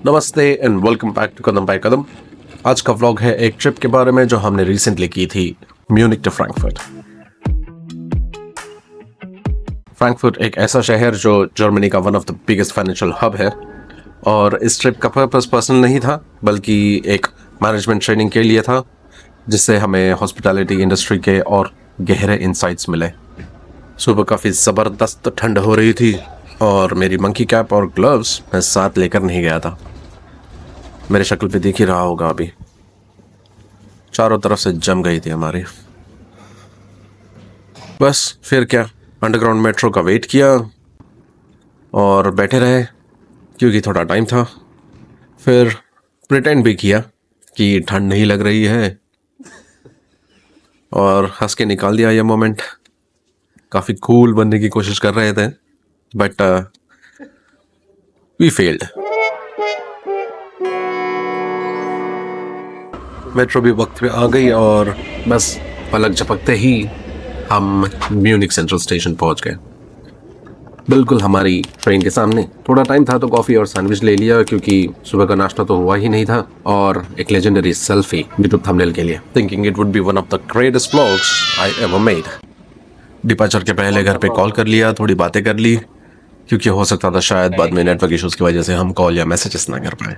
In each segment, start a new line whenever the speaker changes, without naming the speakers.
नमस्ते and welcome back to कदम by कदम। आज का व्लॉग है एक ट्रिप के बारे में जो हमने रिसेंटली की थी, म्यूनिक टू फ्रैंकफर्ट। फ्रैंकफर्ट एक ऐसा शहर जो जर्मनी का one of the biggest financial hub है, और इस ट्रिप का पर्पस पर्सनल नहीं था बल्कि एक मैनेजमेंट ट्रेनिंग के लिए था, जिससे हमें हॉस्पिटैलिटी इंडस्ट्री के और गहरे इंसाइट्स मिले। सुबह काफ़ी ज़बरदस्त ठंड हो रही थी और मेरी मंकी कैप और ग्लव्स मैं साथ लेकर नहीं गया था। मेरे शक्ल पे दिख ही रहा होगा, अभी चारों तरफ से जम गई थी हमारी। बस फिर क्या, अंडरग्राउंड मेट्रो का वेट किया और बैठे रहे क्योंकि थोड़ा टाइम था। फिर प्रिटेंड भी किया कि ठंड नहीं लग रही है और हंस के निकाल दिया ये मोमेंट। काफ़ी कूल बनने की कोशिश कर रहे थे बट वी फेल्ड। मेट्रो भी वक्त पे आ गई और बस पलक झपकते ही हम म्यूनिक सेंट्रल स्टेशन पहुंच गए। बिल्कुल हमारी ट्रेन के सामने। थोड़ा टाइम था तो कॉफ़ी और सैंडविच ले लिया क्योंकि सुबह का नाश्ता तो हुआ ही नहीं था, और एक लेजेंडरी सेल्फी यूट्यूब थंबनेल के लिए, thinking it would be one of the greatest vlogs I ever made. Departure के पहले घर पे कॉल कर लिया, थोड़ी बातें कर ली क्योंकि हो सकता था शायद बाद में नेटवर्क इश्यूज़ की वजह से हम कॉल या मैसेजेस ना कर पाए।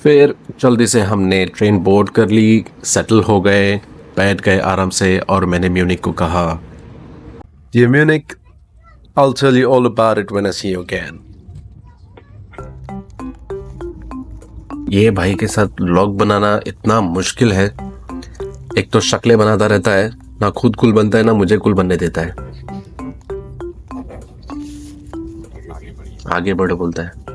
फिर जल्दी से हमने ट्रेन बोर्ड कर ली, सेटल हो गए, बैठ गए आराम से, और मैंने म्यूनिक को कहा, ये Munich, I'll tell you all about it when I see you again। ये भाई के साथ व्लॉग बनाना इतना मुश्किल है। एक तो शक्लें बनाता रहता है, ना खुद कुल बनता है ना मुझे कुल बनने देता है। आगे बढ़ो बोलता है।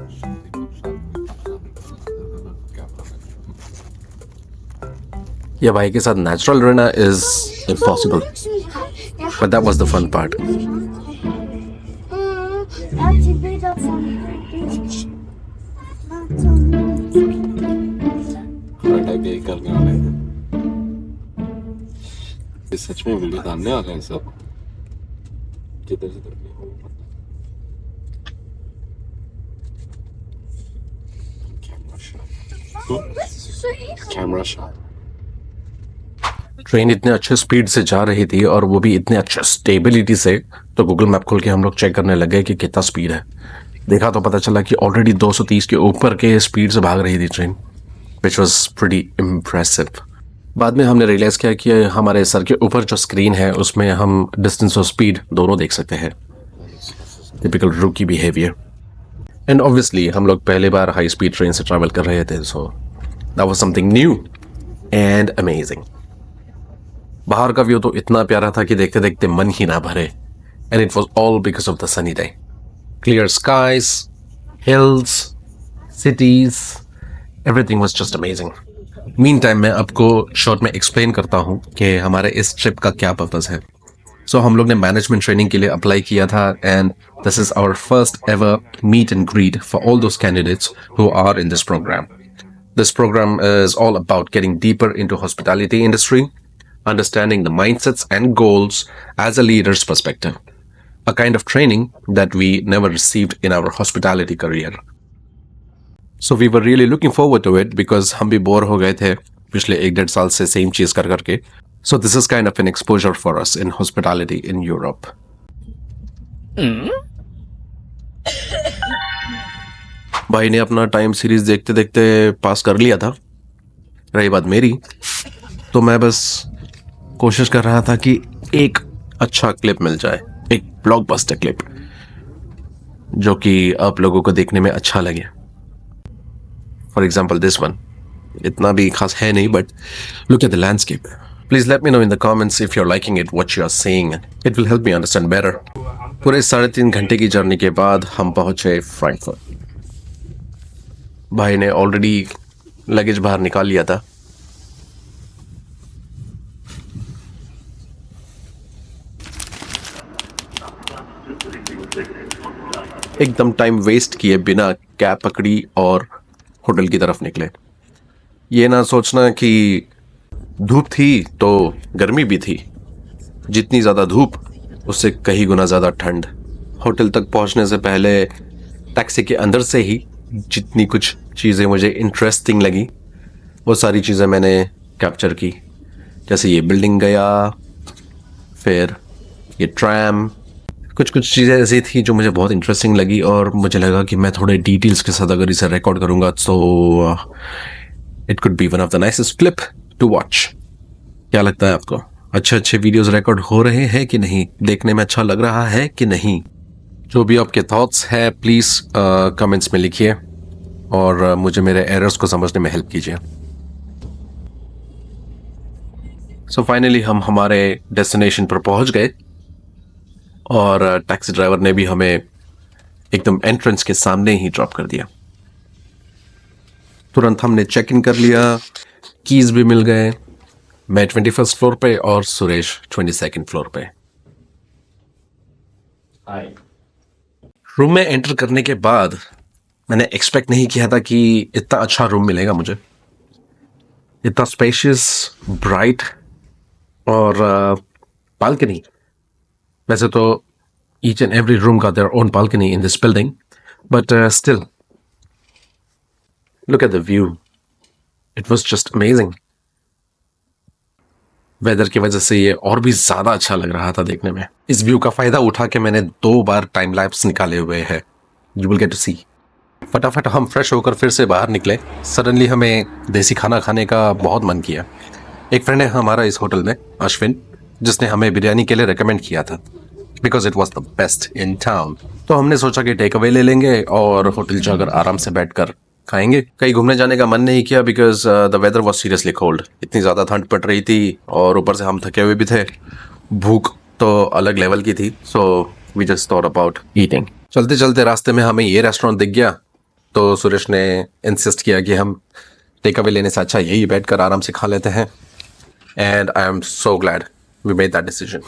ये भाई के साथ नेचुरल रहना is impossible, but that was the fun part.
सच में वीडियो डालने आ गए सब, जिधर जिधर भी हो। Camera shot.
ट्रेन इतने अच्छे स्पीड से जा रही थी और वो भी इतने अच्छे स्टेबिलिटी से, तो गूगल मैप खोल के हम लोग चेक करने लगे कि कितना स्पीड है। देखा तो पता चला कि ऑलरेडी 230 के ऊपर के स्पीड से भाग रही थी train, which was pretty impressive. बाद में हमने रियलाइज़ किया कि हमारे सर के ऊपर जो स्क्रीन है उसमें हम डिस्टेंस और स्पीड दोनों देख सकते हैं। टिपिकल रूकी बिहेवियर। एंड ऑब्वियसली हम लोग पहले बार हाई स्पीड ट्रेन से ट्रैवल कर रहे थे, so that was something new and amazing. बाहर का व्यू तो इतना प्यारा था कि देखते देखते मन ही ना भरे, and it was all because of the sunny day. Clear skies, hills, cities, everything was just amazing. Meantime मैं आपको शॉर्ट में एक्सप्लेन करता हूँ कि हमारे इस ट्रिप का क्या पर्पस है। सो हम लोग ने मैनेजमेंट ट्रेनिंग के लिए अप्लाई किया था, and this is our first ever meet and greet for all those candidates who are in this program. This program is all about getting deeper into hospitality industry, understanding the mindsets and goals as a leader's perspective, a kind of training that we never received in our hospitality career. So we were really looking forward to it because हम भी bore हो गए थे पिछले 1-1.5 साल से same चीज कर करके. So this is kind of an exposure for us in hospitality in Europe. भाई ने अपना टाइम सीरीज देखते देखते पास कर लिया था। रही बात मेरी, तो मैं बस कोशिश कर रहा था कि एक अच्छा क्लिप मिल जाए, एक ब्लॉकबस्टर क्लिप जो कि आप लोगों को देखने में अच्छा लगे। फॉर एग्जाम्पल दिस वन इतना भी खास है नहीं, but look at the landscape. Please let me know in the comments if you are liking it, what you are seeing. It will help me understand better. पूरे 3.5 घंटे की journey के बाद हम पहुंचे फ्रैंकफर्ट। भाई ने ऑलरेडी लगेज बाहर निकाल लिया था। एकदम टाइम वेस्ट किए बिना कैब पकड़ी और होटल की तरफ निकले। ये ना सोचना कि धूप थी तो गर्मी भी थी। जितनी ज़्यादा धूप उससे कहीं गुना ज़्यादा ठंड। होटल तक पहुंचने से पहले टैक्सी के अंदर से ही जितनी कुछ चीज़ें मुझे इंटरेस्टिंग लगी वो सारी चीज़ें मैंने कैप्चर की। जैसे ये बिल्डिंग गया, फिर ये ट्रैम, कुछ कुछ चीज़ें ऐसी थी जो मुझे बहुत इंटरेस्टिंग लगी और मुझे लगा कि मैं थोड़े डिटेल्स के साथ अगर इसे रिकॉर्ड करूँगा तो it could be one of the nicest clip to watch. क्या लगता है आपको? अच्छे अच्छे वीडियोस रिकॉर्ड हो रहे हैं कि नहीं? देखने में अच्छा लग रहा है कि नहीं? जो भी आपके थॉट्स हैं प्लीज़ कमेंट्स में लिखिए और मुझे मेरे एरर्स को समझने में हेल्प कीजिए। सो फाइनली हम हमारे डेस्टिनेशन पर पहुंच गए और टैक्सी ड्राइवर ने भी हमें एकदम एंट्रेंस के सामने ही ड्रॉप कर दिया। तुरंत हमने चेक इन कर लिया, कीज भी मिल गए। मैं 21st फ्लोर पे और सुरेश 22nd फ्लोर पे। रूम में एंटर करने के बाद मैंने एक्सपेक्ट नहीं किया था कि इतना अच्छा रूम मिलेगा मुझे, इतना स्पेशियस, ब्राइट और बालकनी। वैसे तो ईच एंड एवरी रूम का their own balcony in this building, but still look at the view, it was just amazing. Weather की वजह से ये और भी ज्यादा अच्छा लग रहा था देखने में। इस व्यू का फायदा उठा के मैंने 2 बार टाइम लैप्स निकाले हुए हैं। यू विल गेट टू सी। फटाफट हम फ्रेश होकर फिर से बाहर निकले। सडनली हमें देसी खाना खाने का बहुत मन किया। एक फ्रेंड है हमारा इस होटल में, अश्विन, जिसने हमें बिरयानी के लिए रेकमेंड किया था because it was the best in town. तो हमने सोचा कि टेक अवे ले लेंगे और होटल जाकर आराम से बैठकर खाएंगे। कहीं घूमने जाने का मन नहीं किया because the weather was seriously cold. इतनी ज़्यादा ठंड पड़ रही थी और ऊपर से हम थके हुए भी थे। भूख तो अलग लेवल की थी। So we just thought about eating. चलते चलते रास्ते में हमें ये रेस्टोरेंट दिख गया तो सुरेश ने इंसिस्ट किया कि हम टेक अवे लेने से अच्छा यही बैठकर आराम से खा लेते हैं। And I am so glad we made that decision.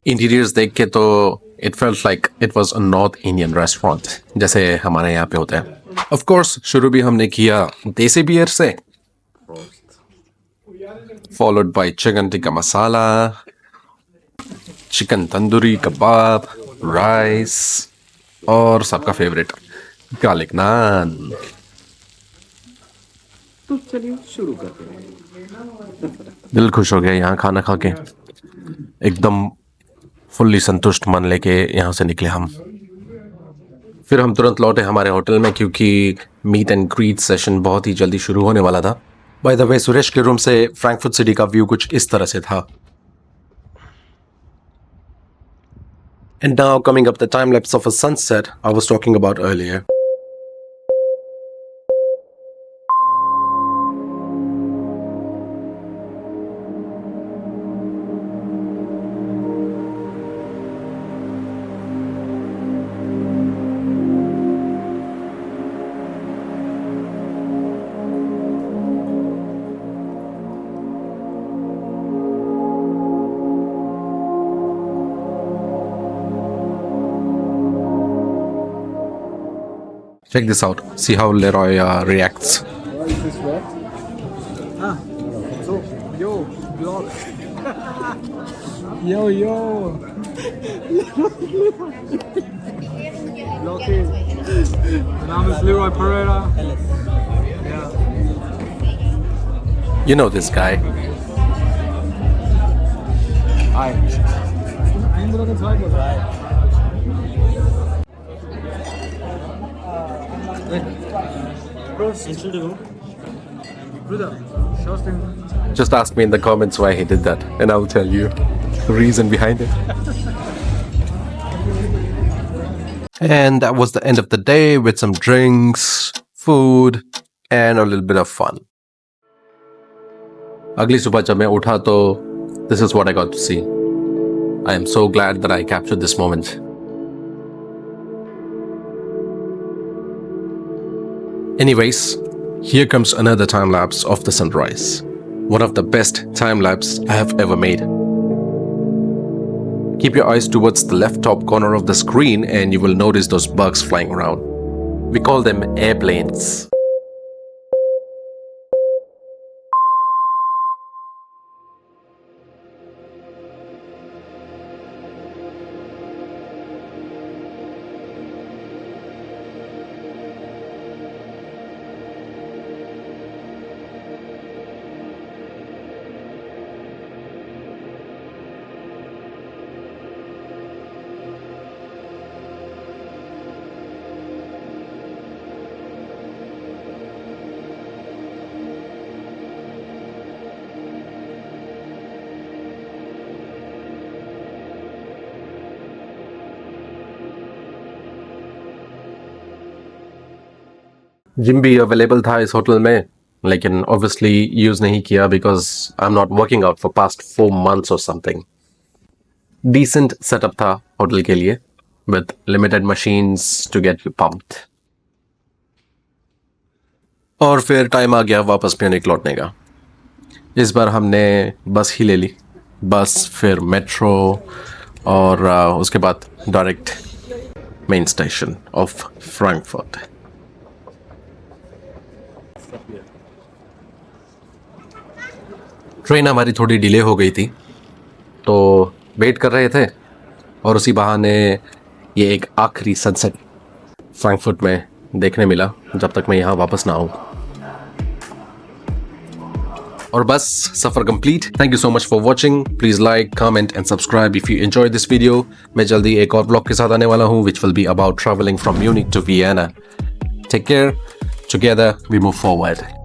Interiors देख के तो it felt like it was a north Indian restaurant जैसे हमारे यहाँ पे होते हैं। ऑफ कोर्स शुरू भी हमने किया देसी बियर से, followed by chicken tikka masala, chicken tandoori kebab, rice और सबका फेवरेट गार्लिक नान।
तो चलिए शुरू करते हैं।
दिल खुश हो गया यहाँ खाना खा के। एकदम फुल्ली संतुष्ट मन लेके यहाँ से निकले हम। फिर हम तुरंत लौटे हमारे होटल में क्योंकि मीट एंड ग्रीट सेशन बहुत ही जल्दी शुरू होने वाला था। बाय द वे सुरेश के रूम से फ्रैंकफर्ट सिटी का व्यू कुछ इस तरह से था। And now coming up the time lapse of a sunset I was talking about earlier. Check this out. See how Leroy reacts.
Why is this wet? Ah, so, yo, vlog. Yo, yo. Vlog. Mein Name ist Leroy Pereira. Ja.
You know this guy.
Hi. Ein oder zwei oder? Entschuldigung. Bruder, schaust du den?
Just ask me in the comments why he did that, and I will tell you the reason behind it. And that was the end of the day with some drinks, food, and a little bit of fun. अगली सुबह जब मैं उठा तो this is what I got to see. I am so glad that I captured this moment. Anyways, here comes another time lapse of the sunrise. One of the best time lapse I have ever made. Keep your eyes towards the left top corner of the screen and you will notice those bugs flying around. We call them airplanes. Gym भी available था इस होटल में, लेकिन obviously use नहीं किया because I am not working out for past 4 months और something. Decent setup था होटल के लिए with limited machines to get you pumped. और फिर टाइम आ गया वापस म्यूनिख लौटने का. इस बार हमने बस ही ले ली. बस, फिर मेट्रो और उसके बाद direct main station of Frankfurt. Train हमारी थोड़ी डिले हो गई थी तो वेट कर रहे थे, और उसी बहाने ये एक आखिरी सनसेट फ्रैंकफर्ट में देखने मिला जब तक मैं यहाँ वापस ना आऊँ. और बस सफ़र complete. Thank you so much for watching. Please like, comment and subscribe if you enjoy this video. मैं जल्दी एक और ब्लॉग के साथ आने वाला हूँ which will be about travelling from Munich to Vienna. Take care. Together we move forward.